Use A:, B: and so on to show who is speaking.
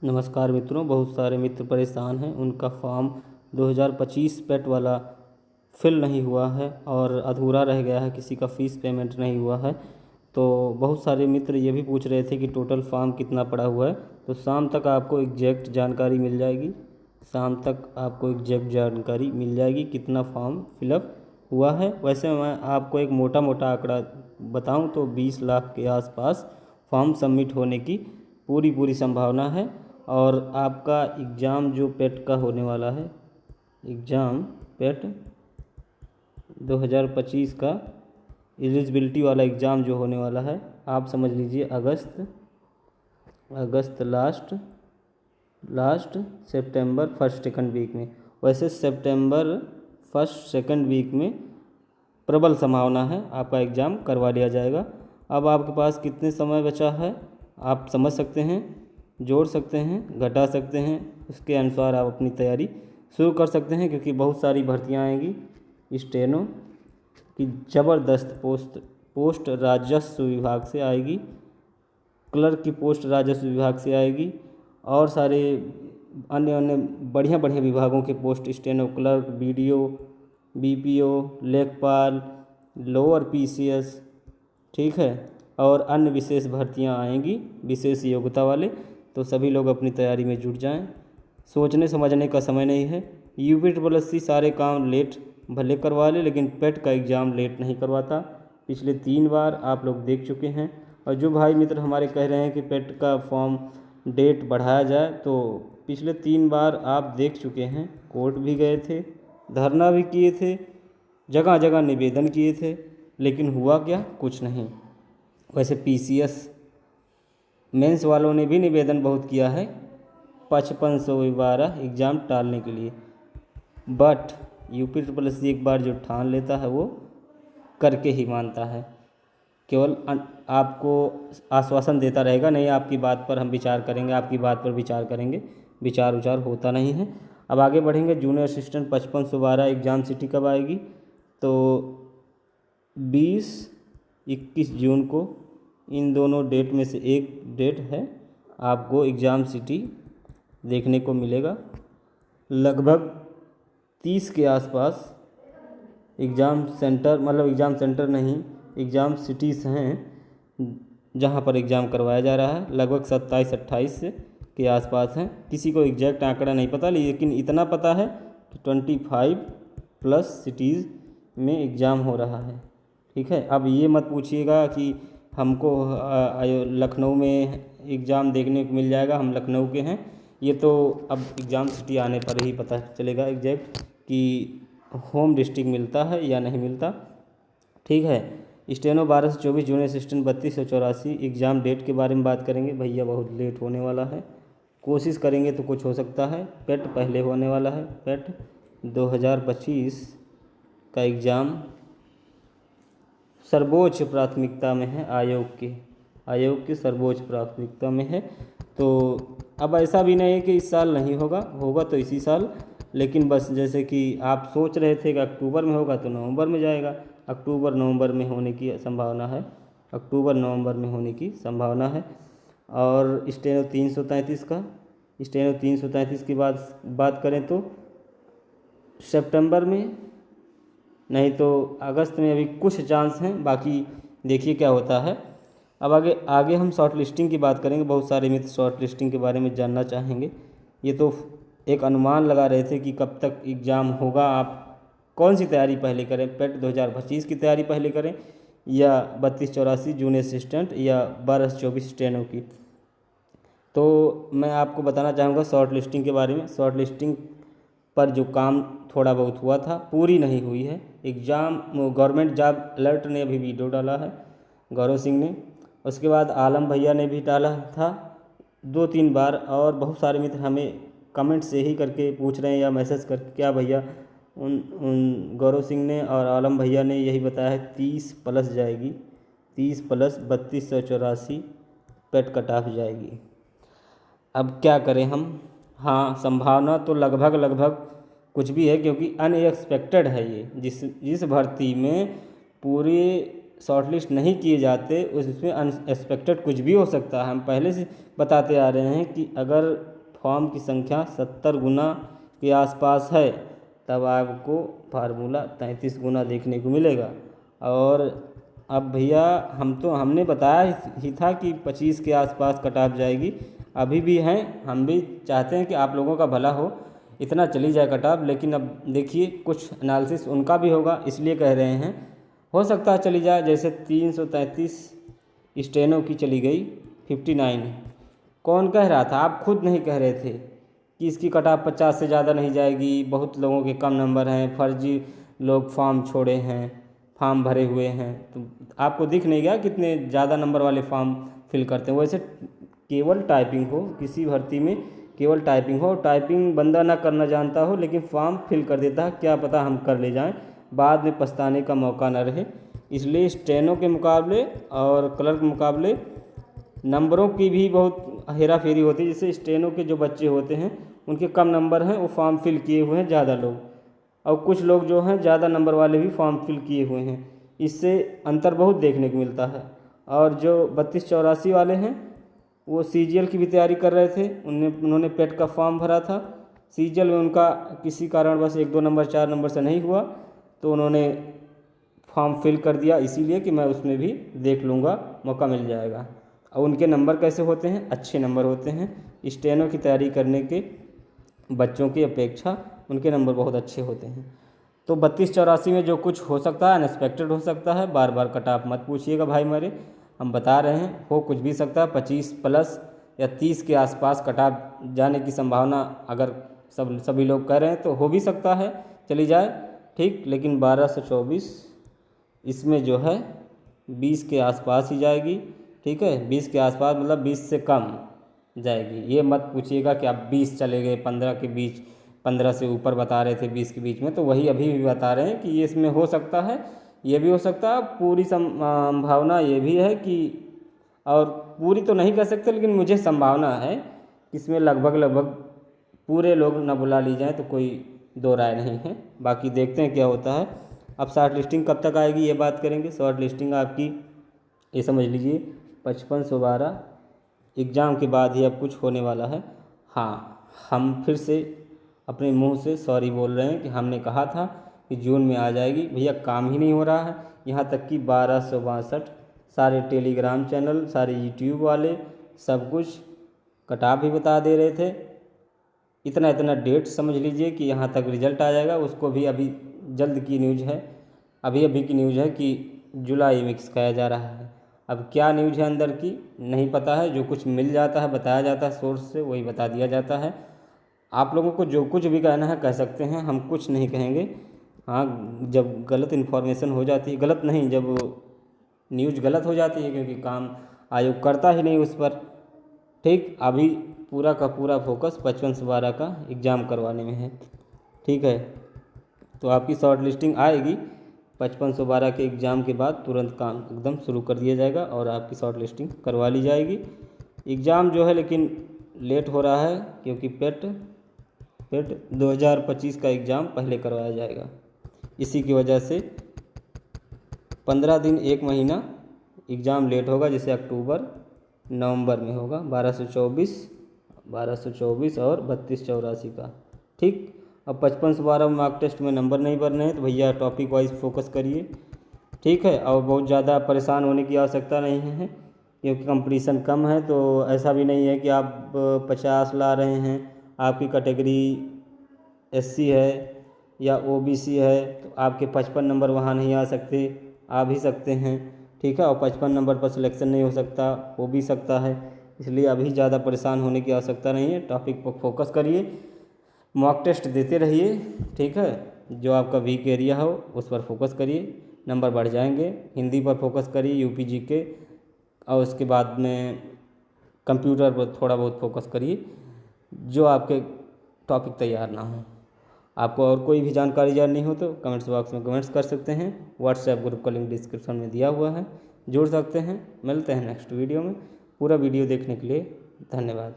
A: नमस्कार मित्रों। बहुत सारे मित्र परेशान हैं, उनका फॉर्म 2025 पेट वाला फिल नहीं हुआ है और अधूरा रह गया है, किसी का फ़ीस पेमेंट नहीं हुआ है। तो बहुत सारे मित्र ये भी पूछ रहे थे कि टोटल फॉर्म कितना पड़ा हुआ है। तो शाम तक आपको एग्जैक्ट जानकारी मिल जाएगी, शाम तक आपको एग्जैक्ट जानकारी मिल जाएगी कितना फॉर्म फिलअप हुआ है। वैसे मैं आपको एक मोटा मोटा आंकड़ा बताऊं तो 20 लाख के आसपास फॉर्म सबमिट होने की पूरी संभावना है। और आपका एग्ज़ाम जो पेट का होने वाला है, एग्ज़ाम पेट 2025 का एलिजिबिलिटी वाला एग्ज़ाम जो होने वाला है, आप समझ लीजिए अगस्त लास्ट सितंबर फर्स्ट सेकंड वीक में। वैसे सितंबर फर्स्ट सेकंड वीक में प्रबल संभावना है आपका एग्ज़ाम करवा लिया जाएगा। अब आपके पास कितने समय बचा है आप समझ सकते हैं, जोड़ सकते हैं, घटा सकते हैं, उसके अनुसार आप अपनी तैयारी शुरू कर सकते हैं। क्योंकि बहुत सारी भर्तियां आएंगी। स्टेनो की ज़बरदस्त पोस्ट राजस्व विभाग से आएगी, क्लर्क की पोस्ट राजस्व विभाग से आएगी, और सारे अन्य बढ़िया विभागों के post, steno clerk, BDO, BPO, लेखपाल, लोअर पीसीएस, ठीक है, और अन्य विशेष भर्तियां आएंगी विशेष योग्यता वाले। तो सभी लोग अपनी तैयारी में जुट जाएं। सोचने समझने का समय नहीं है। यूपी सारे काम लेट भले करवा ले, लेकिन पेट का एग्ज़ाम लेट नहीं करवाता। पिछले 3 बार आप लोग देख चुके हैं। और जो भाई मित्र हमारे कह रहे हैं कि पेट का फॉर्म डेट बढ़ाया जाए, तो पिछले 3 बार आप देख चुके हैं। कोर्ट भी गए थे, धरना भी किए थे, जगह जगह निवेदन किए थे, लेकिन हुआ क्या? कुछ नहीं। वैसे पीसीएस मेंस वालों ने भी निवेदन बहुत किया है 5512 एग्ज़ाम टालने के लिए, बट यूपी एक बार जो ठान लेता है वो करके ही मानता है। केवल आपको आश्वासन देता रहेगा, नहीं आपकी बात पर हम विचार करेंगे, आपकी बात पर विचार करेंगे, विचार उचार होता नहीं है। अब आगे बढ़ेंगे। जूनियर असिस्टेंट 5512 एग्ज़ाम सिटी कब आएगी? तो 20-21 जून को, इन दोनों डेट में से एक डेट है आपको एग्ज़ाम सिटी देखने को मिलेगा। लगभग 30 के आसपास एग्ज़ाम सेंटर, मतलब एग्ज़ाम सेंटर नहीं, एग्ज़ाम सिटीज़ हैं जहां पर एग्ज़ाम करवाया जा रहा है। लगभग 27-28 के आसपास हैं। किसी को एग्जैक्ट आंकड़ा नहीं पता, लेकिन इतना पता है कि 25+ सिटीज़ में एग्ज़ाम हो रहा है, ठीक है। अब ये मत पूछिएगा कि हमको लखनऊ में एग्ज़ाम देखने को मिल जाएगा, हम लखनऊ के हैं। ये तो अब एग्ज़ाम सिटी आने पर ही पता चलेगा एग्जैक्ट कि होम डिस्ट्रिक्ट मिलता है या नहीं मिलता, ठीक है। स्टेनो 12 से 24, जूनियर असिस्टेंट 3284 एग्ज़ाम डेट के बारे में बात करेंगे। भैया बहुत लेट होने वाला है, कोशिश करेंगे तो कुछ हो सकता है। पेट पहले होने वाला है। पेट 2025 का एग्ज़ाम सर्वोच्च प्राथमिकता में है, आयोग की सर्वोच्च प्राथमिकता में है। तो अब ऐसा भी नहीं है कि इस साल नहीं होगा, होगा तो इसी साल। लेकिन बस जैसे कि आप सोच रहे थे कि अक्टूबर में होगा तो नवंबर में जाएगा, अक्टूबर नवंबर में होने की संभावना है, अक्टूबर नवंबर में होने की संभावना है। और स्टेनो 333 की बात करें तो सितंबर में, नहीं तो अगस्त में अभी कुछ चांस हैं, बाकी देखिए क्या होता है। अब आगे हम शॉर्ट लिस्टिंग की बात करेंगे। बहुत सारे मित्र शॉर्ट लिस्टिंग के बारे में जानना चाहेंगे। ये तो एक अनुमान लगा रहे थे कि कब तक एग्ज़ाम होगा, आप कौन सी तैयारी पहले करें, पेट 2025 की तैयारी पहले करें या 3284 जूनियर असिस्टेंट या 1224 स्टेनो की। तो मैं आपको बताना चाहूँगा शॉर्ट लिस्टिंग के बारे में। शॉर्ट लिस्टिंग पर जो काम थोड़ा बहुत हुआ था, पूरी नहीं हुई है। एग्ज़ाम गवर्नमेंट जॉब अलर्ट ने अभी वीडियो डाला है, गौरव सिंह ने। उसके बाद आलम भैया ने भी डाला था 2-3 बार। और बहुत सारे मित्र हमें कमेंट से ही करके पूछ रहे हैं या मैसेज करके, क्या भैया उन गौरव सिंह ने और आलम भैया ने यही बताया है 30+ जाएगी, 30+ 3284 पेट कट ऑफ जाएगी। अब क्या करें हम? हाँ, संभावना तो लगभग कुछ भी है, क्योंकि अनएक्सपेक्टेड है ये। जिस भर्ती में पूरे शॉर्टलिस्ट नहीं किए जाते उसमें अनएक्सपेक्टेड कुछ भी हो सकता है। हम पहले से बताते आ रहे हैं कि अगर फॉर्म की संख्या 70 गुना के आसपास है तब आपको फार्मूला 33 गुना देखने को मिलेगा। और अब भैया हमने बताया ही था कि 25 के आसपास कट ऑफ जाएगी, अभी भी हैं। हम भी चाहते हैं कि आप लोगों का भला हो, इतना चली जाए कट ऑफ, लेकिन अब देखिए कुछ एनालिसिस उनका भी होगा, इसलिए कह रहे हैं हो सकता है चली जाए। जैसे 333 स्टेनो की चली गई 59। कौन कह रहा था? आप खुद नहीं कह रहे थे कि इसकी कट ऑफ 50 से ज़्यादा नहीं जाएगी, बहुत लोगों के कम नंबर हैं, फर्जी लोग फॉर्म छोड़े हैं, फॉर्म भरे हुए हैं। तो आपको दिख नहीं गया कितने ज़्यादा नंबर वाले फॉर्म फिल करते हैं। वैसे केवल टाइपिंग हो, किसी भर्ती में केवल टाइपिंग हो, टाइपिंग बंदा ना करना जानता हो लेकिन फॉर्म फिल कर देता है, क्या पता हम कर ले जाएं, बाद में पछताने का मौका न रहे। इसलिए स्टेनो के मुकाबले और क्लर्क के मुकाबले नंबरों की भी बहुत हेरा फेरी होती है। जैसे स्टेनो के जो बच्चे होते हैं उनके कम नंबर हैं, वो फॉर्म फिल किए हुए हैं ज़्यादा लोग, और कुछ लोग जो हैं ज़्यादा नंबर वाले भी फॉर्म फिल किए हुए हैं। इससे अंतर बहुत देखने को मिलता है। और जो 32-84 वाले हैं वो सीजीएल की भी तैयारी कर रहे थे, उन्होंने पेट का फॉर्म भरा था। सीजीएल में उनका किसी कारणवश 1-2 नंबर 4 नंबर से नहीं हुआ, तो उन्होंने फॉर्म फिल कर दिया, इसीलिए कि मैं उसमें भी देख लूँगा, मौका मिल जाएगा। और उनके नंबर कैसे होते हैं? अच्छे नंबर होते हैं। स्टेनो की तैयारी करने के बच्चों की अपेक्षा उनके नंबर बहुत अच्छे होते हैं। तो 32-84 में जो कुछ हो सकता है अनएक्सपेक्टेड हो सकता है। बार बार कट ऑफ मत पूछिएगा भाई मेरे, हम बता रहे हैं हो कुछ भी सकता है। 25 प्लस या 30 के आसपास कट ऑफ जाने की संभावना अगर सभी लोग कह रहे हैं तो हो भी सकता है चली जाए, ठीक। लेकिन 12 से 24 इसमें जो है 20 के आसपास ही जाएगी, ठीक है। 20 के आसपास मतलब 20 से कम जाएगी। ये मत पूछिएगा कि आप 20 चले गए 15 के बीच, 15 से ऊपर बता रहे थे 20 के बीच में, तो वही अभी भी बता रहे हैं कि ये इसमें हो सकता है, ये भी हो सकता है। पूरी संभावना ये भी है कि, और पूरी तो नहीं कह सकते लेकिन मुझे संभावना है कि इसमें लगभग पूरे लोग ना बुला ली जाएँ, तो कोई दो राय नहीं है। बाकी देखते हैं क्या होता है। अब शॉर्ट लिस्टिंग कब तक आएगी ये बात करेंगे। शॉर्ट लिस्टिंग आपकी ये समझ लीजिए 5512 एग्ज़ाम के बाद ही अब कुछ होने वाला है। हाँ, हम फिर से अपने मुंह से सॉरी बोल रहे हैं कि हमने कहा था कि जून में आ जाएगी। भैया काम ही नहीं हो रहा है। यहाँ तक कि 1262 सारे टेलीग्राम चैनल, सारे यूट्यूब वाले सब कुछ कट ऑफ भी बता दे रहे थे। इतना डेट समझ लीजिए कि यहाँ तक रिजल्ट आ जाएगा, उसको भी अभी जल्द की न्यूज़ है, अभी की न्यूज़ है कि जुलाई में सिखाया जा रहा है। अब क्या न्यूज़ है अंदर की नहीं पता है, जो कुछ मिल जाता है बताया जाता है सोर्स से, वही बता दिया जाता है। आप लोगों को जो कुछ भी कहना है कह सकते हैं, हम कुछ नहीं कहेंगे। हाँ, जब गलत इन्फॉर्मेशन हो जाती है, गलत नहीं, जब न्यूज़ गलत हो जाती है, क्योंकि काम आयोग करता ही नहीं उस पर, ठीक। अभी पूरा का पूरा फोकस 5512 का एग्ज़ाम करवाने में है, ठीक है। तो आपकी शॉर्ट लिस्टिंग आएगी 5512 के एग्ज़ाम के बाद, तुरंत काम एकदम शुरू कर दिया जाएगा और आपकी शॉर्ट लिस्टिंग करवा ली जाएगी। एग्ज़ाम जो है लेकिन लेट हो रहा है, क्योंकि पेट 2025 का एग्ज़ाम पहले करवाया जाएगा। इसी की वजह से 15 दिन 1 महीना एग्ज़ाम लेट होगा, जैसे अक्टूबर नवंबर में होगा। 1224 और 3284 का, ठीक। अब 5512 मार्क टेस्ट में नंबर नहीं भरने हैं तो भैया टॉपिक वाइज फोकस करिए, ठीक है। और बहुत ज़्यादा परेशान होने की आवश्यकता नहीं है, क्योंकि कंपटीशन कम है। तो ऐसा भी नहीं है कि आप 50 ला रहे हैं, आपकी कैटेगरी SC है या OBC है तो आपके 55 नंबर वहाँ नहीं आ सकते, आ भी सकते हैं, ठीक है। और 55 नंबर पर सिलेक्शन नहीं हो सकता, हो भी सकता है। इसलिए अभी ज़्यादा परेशान होने की आवश्यकता नहीं है, टॉपिक पर फोकस करिए, मॉक टेस्ट देते रहिए, ठीक है। जो आपका वीक एरिया हो उस पर फोकस करिए, नंबर बढ़ जाएंगे। हिंदी पर फोकस करिए, UPG के, और उसके बाद में कंप्यूटर पर थोड़ा बहुत फोकस करिए, जो आपके टॉपिक तैयार ना हो। आपको और कोई भी जानकारी जाननी हो तो कमेंट्स बॉक्स में कमेंट्स कर सकते हैं। व्हाट्सएप ग्रुप का लिंक डिस्क्रिप्शन में दिया हुआ है, जुड़ सकते हैं। मिलते हैं नेक्स्ट वीडियो में। पूरा वीडियो देखने के लिए धन्यवाद।